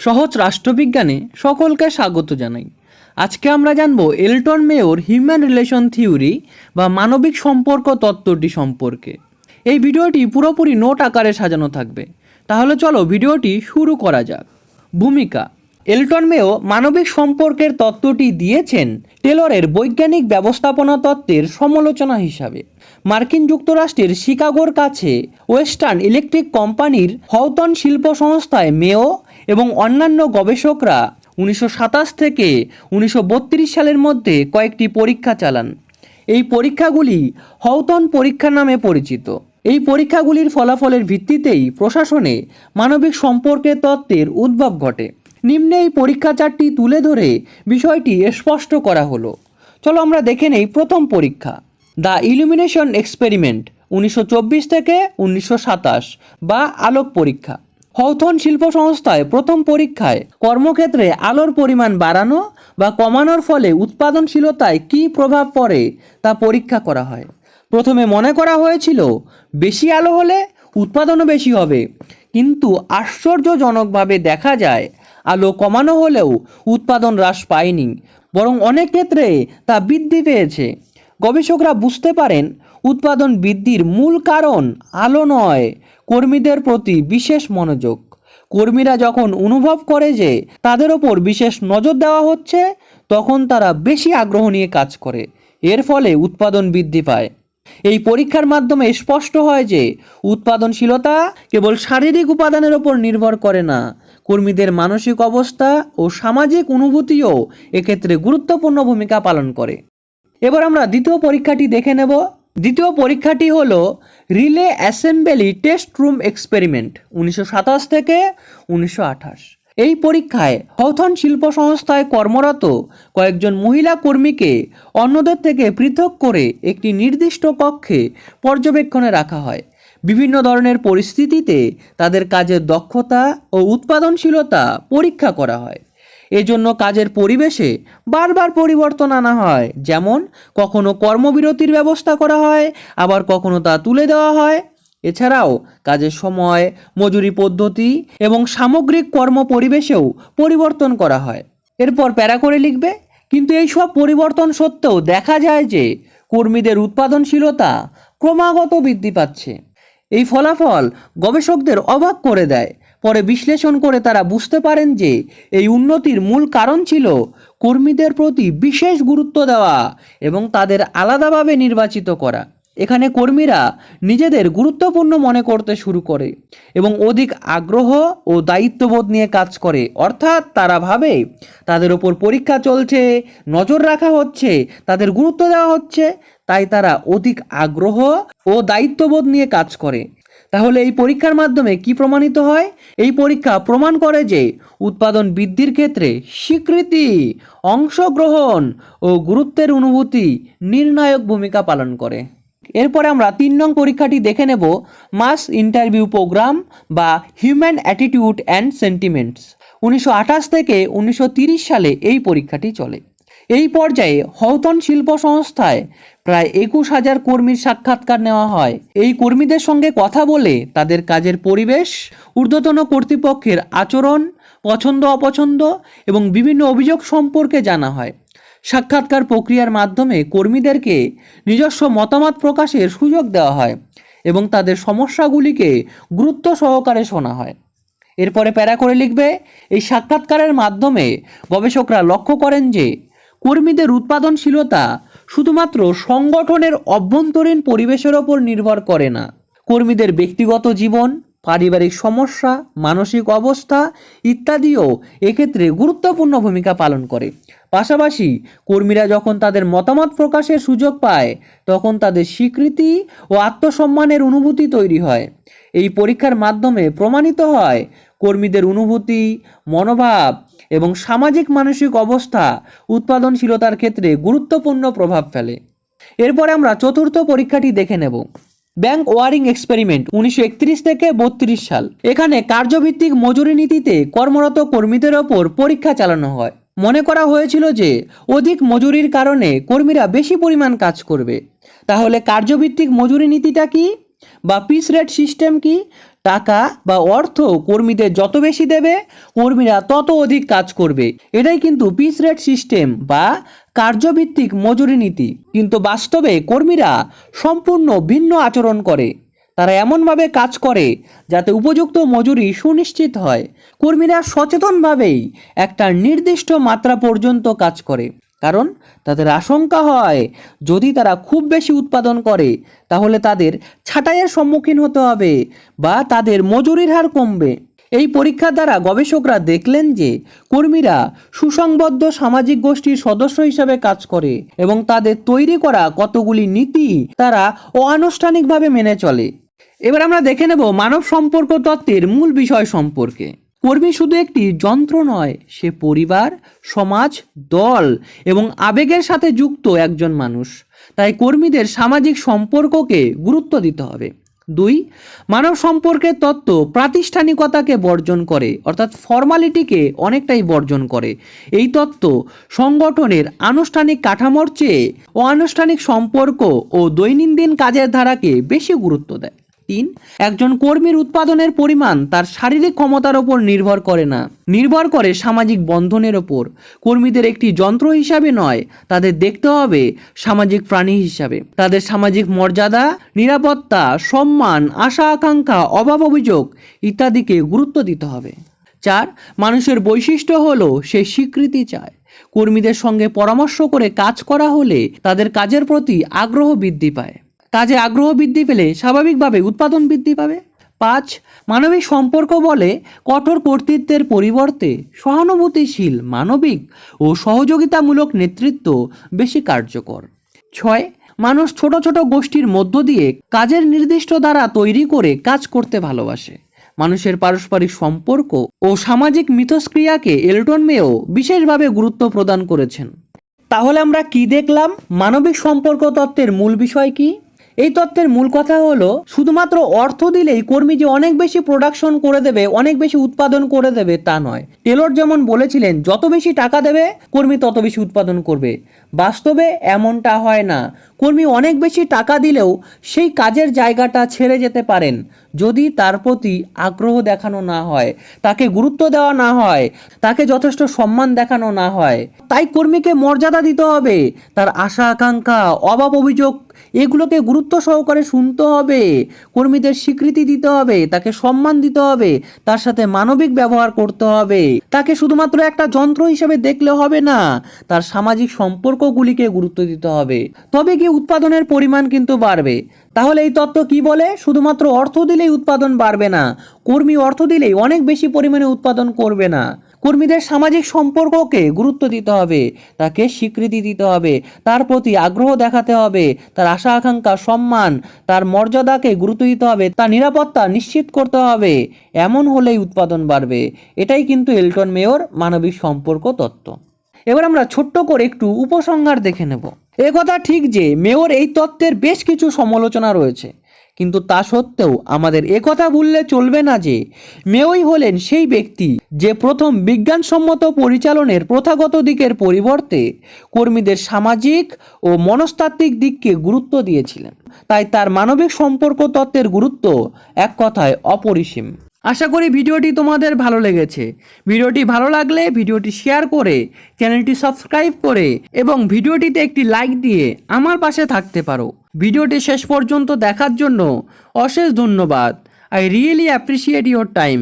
সহজ রাষ্ট্রবিজ্ঞানে সকলকে স্বাগত জানাই। আজকে আমরা জানব এলটন মেয়োর হিউম্যান রিলেশন থিওরি বা মানবিক সম্পর্ক তত্ত্বটি সম্পর্কে। এই ভিডিওটি পুরোপুরি নোট আকারে সাজানো থাকবে। তাহলে চলো ভিডিওটি শুরু করা যাক। ভূমিকা: এলটন মেয়ো মানবিক সম্পর্কের তত্ত্বটি দিয়েছেন টেলরের বৈজ্ঞানিক ব্যবস্থাপনা তত্ত্বের সমালোচনা হিসাবে। মার্কিন যুক্তরাষ্ট্রের শিকাগোর কাছে ওয়েস্টার্ন ইলেকট্রিক কোম্পানির হাউটন শিল্প সংস্থায় মেয়ো এবং অন্যান্য গবেষকরা 1927 থেকে 1932 সালের মধ্যে কয়েকটি পরীক্ষা চালান। এই পরীক্ষাগুলি হাউটন পরীক্ষা নামে পরিচিত। এই পরীক্ষাগুলির ফলাফলের ভিত্তিতেই প্রশাসনে মানবিক সম্পর্কের তত্ত্বের উদ্ভব ঘটে। নিম্নে এই পরীক্ষা চারটি তুলে ধরে বিষয়টি স্পষ্ট করা হলো। চলো আমরা দেখে নেই প্রথম পরীক্ষা, দ্য ইলুমিনেশন এক্সপেরিমেন্ট 1924 থেকে 1927 বা আলোক পরীক্ষা। হাউটন শিল্প সংস্থায় প্রথম পরীক্ষায় কর্মক্ষেত্রে আলোর পরিমাণ বাড়ানো বা কমানোর ফলে উৎপাদনশীলতায় কী প্রভাব পড়ে তা পরীক্ষা করা হয়। প্রথমে মনে করা হয়েছিল বেশি আলো হলে উৎপাদনও বেশি হবে, কিন্তু আশ্চর্যজনকভাবে দেখা যায় আলো কমানো হলেও উৎপাদন হ্রাস পায়নি, বরং অনেক ক্ষেত্রে তা বৃদ্ধি পেয়েছে। গবেষকরা বুঝতে পারেন উৎপাদন বৃদ্ধির মূল কারণ আলো নয়, কর্মীদের প্রতি বিশেষ মনোযোগ। কর্মীরা যখন অনুভব করে যে তাদের ওপর বিশেষ নজর দেওয়া হচ্ছে, তখন তারা বেশি আগ্রহ নিয়ে কাজ করে। এর ফলে উৎপাদন বৃদ্ধি পায়। এই পরীক্ষার মাধ্যমে স্পষ্ট হয় যে উৎপাদনশীলতা কেবল শারীরিক উপাদানের ওপর নির্ভর করে না, কর্মীদের মানসিক অবস্থা ও সামাজিক অনুভূতিও এক্ষেত্রে গুরুত্বপূর্ণ ভূমিকা পালন করে। এবার আমরা দ্বিতীয় পরীক্ষাটি দেখে নেব। দ্বিতীয় পরীক্ষাটি হলো relay assembly test room experiment 1927 থেকে 1928। এই পরীক্ষায় হাউটন শিল্প সংস্থায় কর্মরত কয়েকজন মহিলা কর্মীকে অন্যদের থেকে পৃথক করে একটি নির্দিষ্ট কক্ষে পর্যবেক্ষণে রাখা হয়। বিভিন্ন ধরনের পরিস্থিতিতে তাদের কাজের দক্ষতা ও উৎপাদনশীলতা পরীক্ষা করা হয়। এজন্য কাজের পরিবেশে বারবার পরিবর্তন আনা হয়, যেমন কখনো কর্মবিরতির ব্যবস্থা করা হয়, আবার কখনো তা তুলে দেওয়া হয়। এছাড়াও কাজের সময়, মজুরি পদ্ধতি এবং সামগ্রিক কর্ম পরিবেশেও পরিবর্তন করা হয়। এরপর প্যারা করে লিখবে, কিন্তু এই সব পরিবর্তন সত্ত্বেও দেখা যায় যে কর্মীদের উৎপাদনশীলতা ক্রমাগত বৃদ্ধি পাচ্ছে। এই ফলাফল গবেষকদের অবাক করে দেয়। পরে বিশ্লেষণ করে তারা বুঝতে পারেন যে এই উন্নতির মূল কারণ ছিল কর্মীদের প্রতি বিশেষ গুরুত্ব দেওয়া এবং তাদের আলাদাভাবে নির্বাচিত করা। এখানে কর্মীরা নিজেদের গুরুত্বপূর্ণ মনে করতে শুরু করে এবং অধিক আগ্রহ ও দায়িত্ববোধ নিয়ে কাজ করে। অর্থাৎ তারা ভাবে তাদের ওপর পরীক্ষা চলছে, নজর রাখা হচ্ছে, তাদের গুরুত্ব দেওয়া হচ্ছে, তাই তারা অধিক আগ্রহ ও দায়িত্ববোধ নিয়ে কাজ করে। তাহলে এই পরীক্ষার মাধ্যমে কি প্রমাণিত হয়? এই পরীক্ষা প্রমাণ করে যে উৎপাদন বৃদ্ধির ক্ষেত্রে স্বীকৃতি, অংশগ্রহণ ও গুরুত্বের অনুভূতি নির্ণায়ক ভূমিকা পালন করে। এরপরে আমরা 3 নং পরীক্ষাটি দেখে নেব, মাস ইন্টারভিউ প্রোগ্রাম বা হিউম্যান অ্যাটিটিউড অ্যান্ড সেন্টিমেন্টস। 1928 থেকে 1930 সালে এই পরীক্ষাটি চলে। এই পর্যায়ে হাউটন শিল্প সংস্থায় প্রায় 21,000 কর্মীর সাক্ষাৎকার নেওয়া হয়। এই কর্মীদের সঙ্গে কথা বলে তাদের কাজের পরিবেশ, ঊর্ধ্বতন কর্তৃপক্ষের আচরণ, পছন্দ অপছন্দ এবং বিভিন্ন অভিযোগ সম্পর্কে জানা হয়। সাক্ষাৎকার প্রক্রিয়ার মাধ্যমে কর্মীদেরকে নিজস্ব মতামত প্রকাশের সুযোগ দেওয়া হয় এবং তাদের সমস্যাগুলিকে গুরুত্ব সহকারে শোনা হয়। এরপরে প্যারা করে লিখবে, এই সাক্ষাৎকারের মাধ্যমে গবেষকরা লক্ষ্য করেন যে কর্মীদের উৎপাদনশীলতা শুধুমাত্র সংগঠনের অভ্যন্তরীণ পরিবেশের ওপর নির্ভর করে না, কর্মীদের ব্যক্তিগত জীবন, পারিবারিক সমস্যা, মানসিক অবস্থা ইত্যাদিও এক্ষেত্রে গুরুত্বপূর্ণ ভূমিকা পালন করে। পাশাপাশি কর্মীরা যখন তাদের মতামত প্রকাশের সুযোগ পায়, তখন তাদের স্বীকৃতি ও আত্মসম্মানের অনুভূতি তৈরি হয়। এই পরীক্ষার মাধ্যমে প্রমাণিত হয় কর্মীদের অনুভূতি, মনোভাব এবং সামাজিক মানসিক অবস্থা উৎপাদনশীলতার ক্ষেত্রে গুরুত্বপূর্ণ প্রভাব ফেলে। এরপরে আমরা চতুর্থ পরীক্ষাটি দেখে নেব, ব্যাংক ওয়ারিং এক্সপেরিমেন্ট 1931 থেকে 32 সাল। এখানে কার্যভিত্তিক মজুরি নীতিতে কর্মরত কর্মীদের ওপর পরীক্ষা চালানো হয়। মনে করা হয়েছিল যে অধিক মজুরির কারণে কর্মীরা বেশি পরিমাণ কাজ করবে। তাহলে কার্যভিত্তিক মজুরি নীতিটা কি বা পিস রেট সিস্টেম কি টাকা বা অর্থ কর্মীদের যত বেশি দেবে কর্মীরা তত অধিক কাজ করবে। এটাই কিন্তু পিস রেট সিস্টেম বা কার্যভিত্তিক মজুরি নীতি। কিন্তু বাস্তবে কর্মীরা সম্পূর্ণ ভিন্ন আচরণ করে। তারা এমনভাবে কাজ করে যাতে উপযুক্ত মজুরি সুনিশ্চিত হয়। কর্মীরা সচেতনভাবেই একটা নির্দিষ্ট মাত্রা পর্যন্ত কাজ করে, কারণ তাদের আশঙ্কা হয় যদি তারা খুব বেশি উৎপাদন করে তাহলে তাদের ছাঁটাইয়ের সম্মুখীন হতে হবে বা তাদের মজুরির হার কমবে। এই পরীক্ষার দ্বারা গবেষকরা দেখলেন যে কর্মীরা সুসংবদ্ধ সামাজিক গোষ্ঠীর সদস্য হিসাবে কাজ করে এবং তাদের তৈরি করা কতগুলি নীতি তারা অনানুষ্ঠানিকভাবে মেনে চলে। এবার আমরা দেখে নেব মানব সম্পর্ক তত্ত্বের মূল বিষয় সম্পর্কে। কর্মী শুধু একটি যন্ত্র নয়, সে পরিবার, সমাজ, দল এবং আবেগের সাথে যুক্ত একজন মানুষ। তাই কর্মীদের সামাজিক সম্পর্ককে গুরুত্ব দিতে হবে। 2. মানব সম্পর্কের তত্ত্ব প্রাতিষ্ঠানিকতাকে বর্জন করে, অর্থাৎ ফর্মালিটিকে অনেকটাই বর্জন করে। এই তত্ত্ব সংগঠনের আনুষ্ঠানিক কাঠামোর চেয়ে অনানুষ্ঠানিক সম্পর্ক ও দৈনন্দিন কাজের ধারাকে বেশি গুরুত্ব দেয়। 3. একজন কর্মীর উৎপাদনের পরিমাণ তার শারীরিক ক্ষমতার ওপর নির্ভর করে না, নির্ভর করে সামাজিক বন্ধনের ওপর। কর্মীদের একটি যন্ত্র হিসাবে নয়, তাদের দেখতে হবে সামাজিক প্রাণী হিসাবে। তাদের সামাজিক মর্যাদা, নিরাপত্তা, সম্মান, আশা আকাঙ্ক্ষা, অভাব অভিযোগ ইত্যাদিকে গুরুত্ব দিতে হবে। 4. মানুষের বৈশিষ্ট্য হলো সে স্বীকৃতি চায়। কর্মীদের সঙ্গে পরামর্শ করে কাজ করা হলে তাদের কাজের প্রতি আগ্রহ বৃদ্ধি পায়। কাজে আগ্রহ বৃদ্ধি পেলে স্বাভাবিকভাবে উৎপাদন বৃদ্ধি পাবে। 5. মানবিক সম্পর্ক বলে কঠোর কর্তৃত্বের পরিবর্তে সহানুভূতিশীল, মানবিক ও সহযোগিতামূলক নেতৃত্ব বেশি কার্যকর। 6. মানুষ ছোট ছোট গোষ্ঠীর মধ্য দিয়ে কাজের নির্দিষ্ট দ্বারা তৈরি করে কাজ করতে ভালোবাসে। মানুষের পারস্পরিক সম্পর্ক ও সামাজিক মিথস্ক্রিয়াকে এলটন মেও বিশেষভাবে গুরুত্ব প্রদান করেছেন। তাহলে আমরা কি দেখলাম? মানবিক সম্পর্ক তত্ত্বের মূল বিষয় কি? এই তত্ত্বের মূল কথা হলো শুধুমাত্র অর্থ দিলেই কর্মী যে অনেক বেশি প্রোডাকশন করে দেবে, অনেক বেশি উৎপাদন করে দেবে তা নয়। টেলর যেমন বলেছিলেন যত বেশি টাকা দেবে কর্মী তত বেশি উৎপাদন করবে। বাস্তবে এমনটা হয় না। কর্মী অনেক বেশি টাকা দিলেও সেই কাজের জায়গাটা ছেড়ে যেতে পারেন যদি তার প্রতি আগ্রহ দেখানো না হয়, তাকে গুরুত্ব দেওয়া না হয়, তাকে যথেষ্ট সম্মান দেখানো না হয়। তাই কর্মীকে মর্যাদা দিতে হবে, তার আশা আকাঙ্ক্ষা, অভাব অভিযোগ এগুলোকে গুরুত্ব সহকারে শুনতে হবে, কর্মীদের স্বীকৃতি দিতে হবে, তাকে সম্মান দিতে হবে, তার সাথে মানবিক ব্যবহার করতে হবে। তাকে শুধুমাত্র একটা যন্ত্র হিসেবে দেখলে হবে না, তার সামাজিক সম্পর্কগুলিকে গুরুত্ব দিতে হবে। তবে কি উৎপাদনের পরিমাণ কিন্তু বাড়বে। তাহলে এই তত্ত্ব কি বলে? শুধুমাত্র অর্থ দিলেই উৎপাদন বাড়বে না, কর্মী অর্থ দিলেই অনেক বেশি পরিমাণে উৎপাদন করবে না। কর্মীদের সামাজিক সম্পর্ককে গুরুত্ব দিতে হবে, তাকে স্বীকৃতি দিতে হবে, তার প্রতি আগ্রহ দেখাতে হবে, তার আশা আকাঙ্ক্ষা, সম্মান, তার মর্যাদাকে গুরুত্ব দিতে হবে, তার নিরাপত্তা নিশ্চিত করতে হবে। এমন হলেই উৎপাদন বাড়বে। এটাই কিন্তু এলটন মেওর মানবিক সম্পর্ক তত্ত্ব। এবার আমরা ছোট্ট করে একটু উপসংহার দেখে নেব। একথা ঠিক যে মেওর এই তত্ত্বের বেশ কিছু সমালোচনা রয়েছে, কিন্তু তা সত্ত্বেও আমাদের একথা ভুললে চলবে না যে মেওই হলেন সেই ব্যক্তি যে প্রথম বিজ্ঞানসম্মত পরিচালনের প্রথাগত দিকের পরিবর্তে কর্মীদের সামাজিক ও মনস্তাত্ত্বিক দিককে গুরুত্ব দিয়েছিলেন। তাই তার মানবিক সম্পর্ক তত্ত্বের গুরুত্ব এক কথায় অপরিসীম। আশা করি ভিডিওটি তোমাদের ভালো লেগেছে। ভিডিওটি ভালো লাগলে ভিডিওটি শেয়ার করে, চ্যানেলটি সাবস্ক্রাইব করে এবং ভিডিওটিতে একটি লাইক দিয়ে আমার পাশে থাকতে পারো। ভিডিওটি শেষ পর্যন্ত দেখার জন্য অশেষ ধন্যবাদ। I really appreciate your time.